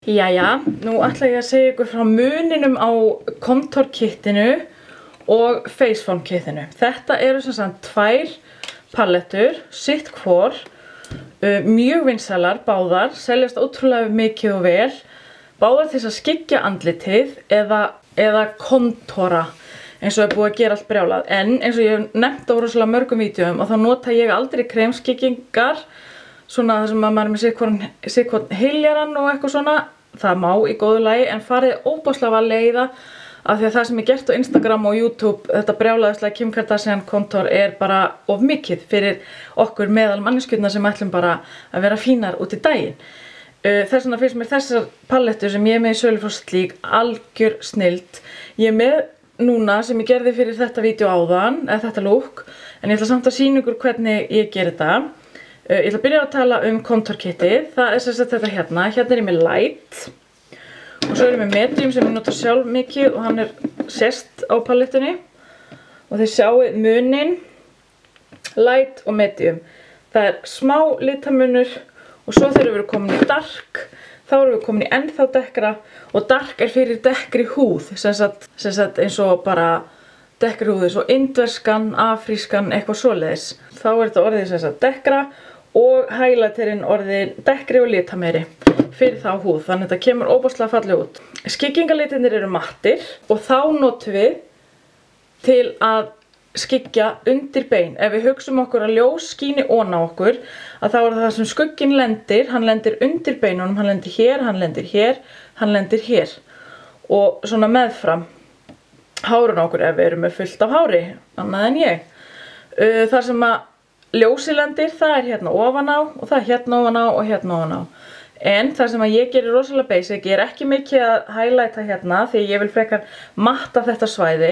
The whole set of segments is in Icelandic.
Jæja, nú ætla ég að segja ykkur frá muninum á Contour kitinu og Faceform kitinu. Þetta eru sem sagt tvær palettur, sitt hvor, mjög vinsælar, báðar, seljast ótrúlega mikið og vel, báðar til þess að skyggja andlitið eða kontóra, eins og er búið að gera allt brjálað. En eins og ég hef nefnt á rosalega mörgum vídeóum og þá nota ég aldrei kremskyggingar, svona það sem að maður er með sitt hiljarann og eitthvað svona. Það má í góðu lagi, en farið óbáslega að leiða af því að það sem er gert á Instagram og YouTube, þetta brjálæðislega Kim Kardashian kontór er bara of mikið fyrir okkur meðal manneskjurnar sem ætlum bara að vera fínar út í daginn. Þess vegna finnst mér þessar palettur sem ég er með í sölu frá Sleek algjör snilld. Ég er með núna sem ég gerði fyrir þetta vídeo áðan, eða þetta look, en ég ætla samt að sýna ykkur hvernig ég ger þetta. Ég ætla að byrja að tala Contour kitið. Það er sem sagt þetta hérna. Hérna er ég með Light og svo er ég með Medium sem ég nota sjálf mikið og hann er sest á palettunni. Og þið sjáið munin, Light og Medium. Það er smá litamunur og svo þegar við erum komin í Dark, þá erum við komin í ennþá dekkra og Dark er fyrir dekkri húð, sem sagt eins og bara dekkri húð, eins og indverskan, afrískan, eitthvað svoleiðis. Þá er þetta orðið sem sagt dekkra og highlighterinn orðin dekkri og litameiri fyrir þá húð, þannig að þetta kemur óbáslega fallega út. Skyggingalitirnir eru mattir og þá notum við til að skyggja undir bein. Ef við hugsum okkur að ljós skíni ofan á okkur, að þá er það sem skugginn lendir, hann lendir undir beinunum, hann lendir hér, hann lendir hér, hann lendir hér. Og svona meðfram hárun á okkur ef við erum með fullt af hári, annað en ég. Þar sem að ljósi lendir, það er hérna ofan á og það er hérna ofan á og hérna ofan á. En það sem að ég gerir rosalega basic, ég er ekki mikið að highlighta hérna því ég vil frekar matta þetta svæði.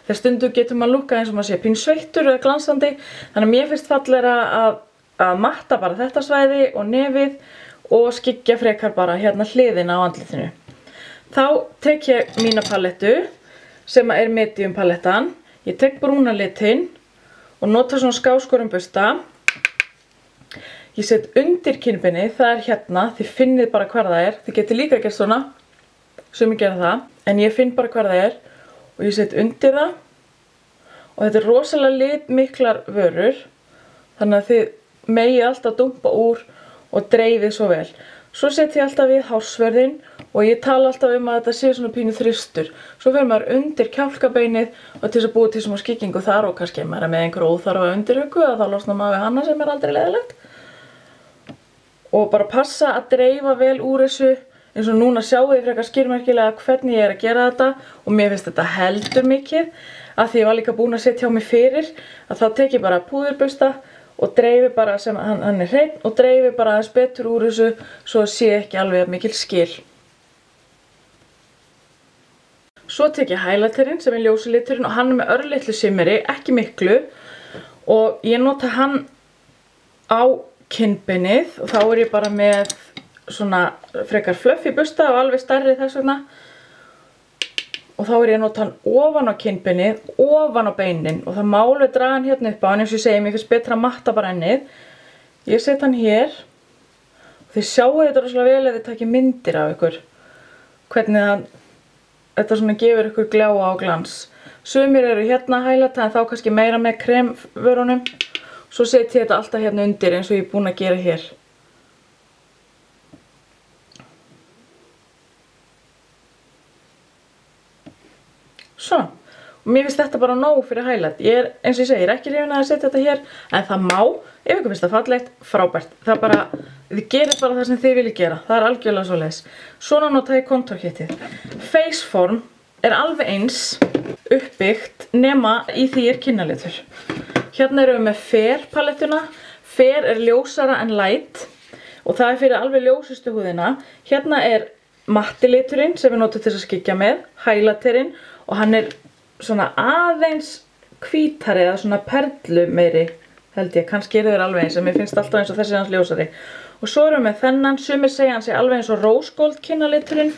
Þegar stundum getur maður lúkka eins og maður sé pínu sveittur eða glansandi, þannig að mér finnst fallegra að matta bara þetta svæði og nefið og skyggja frekar bara hérna hliðina á andlitinu. Þá tek ég mína palettu sem er Medium palettan, ég tek brúna litinn og nota svona skáskorinn busta. Ég set undir kinnbeinið, það er hérna, þið finnið bara hvar það er. Þið getið líka gert svona, sumir gera það, en ég finn bara hvar það er og ég set undir það. Og þetta er rosalega litmiklar vörur, þannig að þið megið alltaf dumpa úr og dreifið svo vel. Svo set ég alltaf við hársvörðinn og ég tala alltaf að þetta sé svona pínu þristur. Svo fer maður undir kjálkabeinið og til þess að búa til svona skyggingu þar og kannski maður er með einhver óþarfa undirhöggu að þá losnar maður við hana sem er aldrei leiðilegt. Og bara passa að dreifa vel úr þessu, eins og núna sjáu þið frekar skýrmerkilega hvernig ég er að gera þetta og mér finnst þetta heldur mikið af því ég var líka búin að setja á mig fyrir að þá tek ég bara púðurbusta og dreifi bara sem hann er hreinn og dreifi bara aðeins betur úr þessu svo að sé ekki alveg mikil skil. Svo tek ég highlighterinn sem er ljósi liturinn og hann er með örlitlu shimmeri, ekki miklu og ég nota hann á kinnbeinið og þá er ég bara með svona frekar fluffy busta og alveg stærri þess vegna og þá er ég að nota hann ofan á kinnbeinið, ofan á beinin og það má alveg draga hann hérna upp á, en eins og ég segi, mér finnst betra að matta bara ennið. Ég set hann hér og þið sjáu þetta rosalega vel ef þið takið myndir af ykkur hvernig þetta svona gefur ykkur gljáa og glans. Sumir eru hérna að highlighta en þá kannski meira með kremvörunum. Svo set ég þetta alltaf hérna undir eins og ég er búin að gera hér. Svona, og mér finnst þetta bara nóg fyrir highlight. Ég er, eins og ég segi, ég er ekki hrifin að setja þetta hér, en það má, ef ykkur finnst það fallegt, frábært. Það bara, þið gerir bara það sem þið viljið gera, það er algjörlega svoleiðis. Svona nota ég Contour kitið. Faceform er alveg eins uppbyggt nema í því er kinnalitur. Hérna erum við með Fair palettuna. Fair er ljósara en Light og það er fyrir alveg ljósustu húðina. Hérna er matti liturinn sem við notum til að skyggja með, highlighterinn og hann er svona aðeins hvítari eða svona perlu meiri held ég, kannski eru þeir alveg eins en mér finnst alltaf eins og þessi hans ljósari. Og svo erum við með þennan, sumir segja hann sé alveg eins og rose gold kinnaliturinn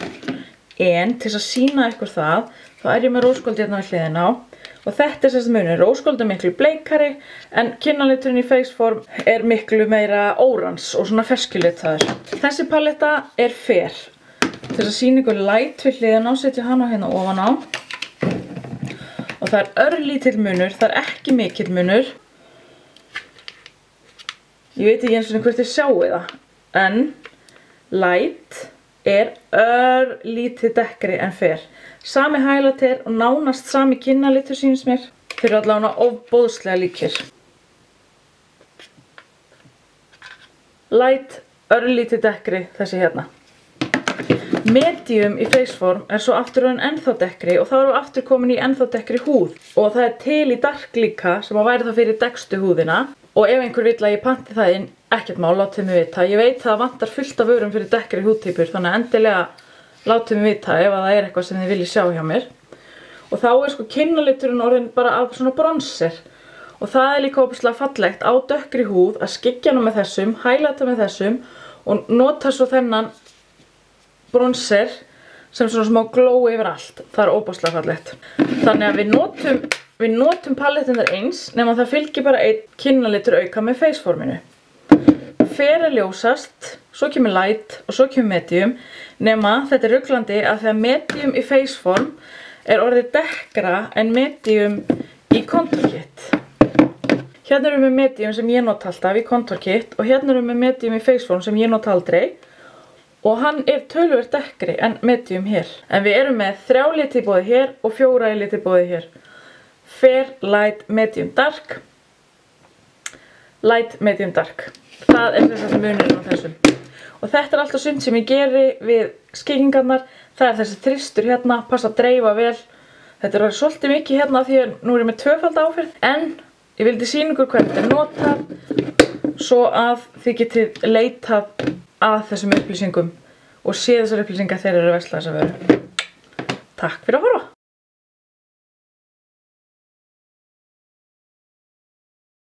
en til að sýna ykkur það, þá er ég með rose gold hérna við hliðina á og þetta er sérst munur, rose gold er miklu bleikari en kinnaliturinn í Faceform er miklu meira órans og svona ferskilitaður. Þessi paletta er Fair. til að sýna ykkur light við hliðina og setja hana hérna ofan á. Og það örlítill munur, það ekki mikill munur. Ég veit ekki eins og hvort þið sjáu það, en light örlítið dekkri en fer. Sami highlighter og nánast sami kinnalitur sýnist mér. Þeir eru allavega ofboðslega líkir. Light, örlítið dekkri, þessi hérna. Medium í faceform svo aftur ennþá dekkri og þá erum við aftur komin í ennþá dekkri húð. Og það til í dark líka sem að væri það fyrir dekkstu húðina. Og ef einhver vill að ég panti það inn, ekkert mál, látið mig vita. Ég veit það vantar fullt af vörum fyrir dekkri húðtýpur, þannig að endilega látið mig vita ef það eitthvað sem þið viljið sjá hjá mér. Og þá sko kinnaliturinn orðinn bara af svona bronzer. Og það líka óbúslega fallegt á dökkri húð að skyggja hana með þessum, highlighta með þessum og nota svo þennan bronzer sem svona smá glow yfir allt. Það óbúslega fallegt. Þannig að við notum palettinnar eins nema það fylgir bara einn kinnalitur auka með faceforminu. Fer ljósast, svo kemur light og svo kemur medium nema þetta ruglandi að þegar medium í faceform orðið dekkra en medium í contour kit. Hérna erum við medium sem ég nota alltaf í contour kit og hérna erum við medium í faceform sem ég nota aldrei. Og hann töluvert dekkri en medium hér. En við erum með 3 liti bóði hér og 4 liti bóði hér. Fair, light, medium, dark. Light, medium, dark. Það þess að munurinn á þessum. Og þetta alltaf sumt sem ég geri við skyggingarnar. Það þessi þristur hérna, passa að dreifa vel. Þetta svolítið mikið hérna því að nú ég með 2-falda áferð. En ég vildi sýna ykkur hvernig þetta notað svo að þið getið leitað að þessum upplýsingum og séð þessar upplýsingar þegar eru að versla þessa vöru. Takk fyrir að horfa!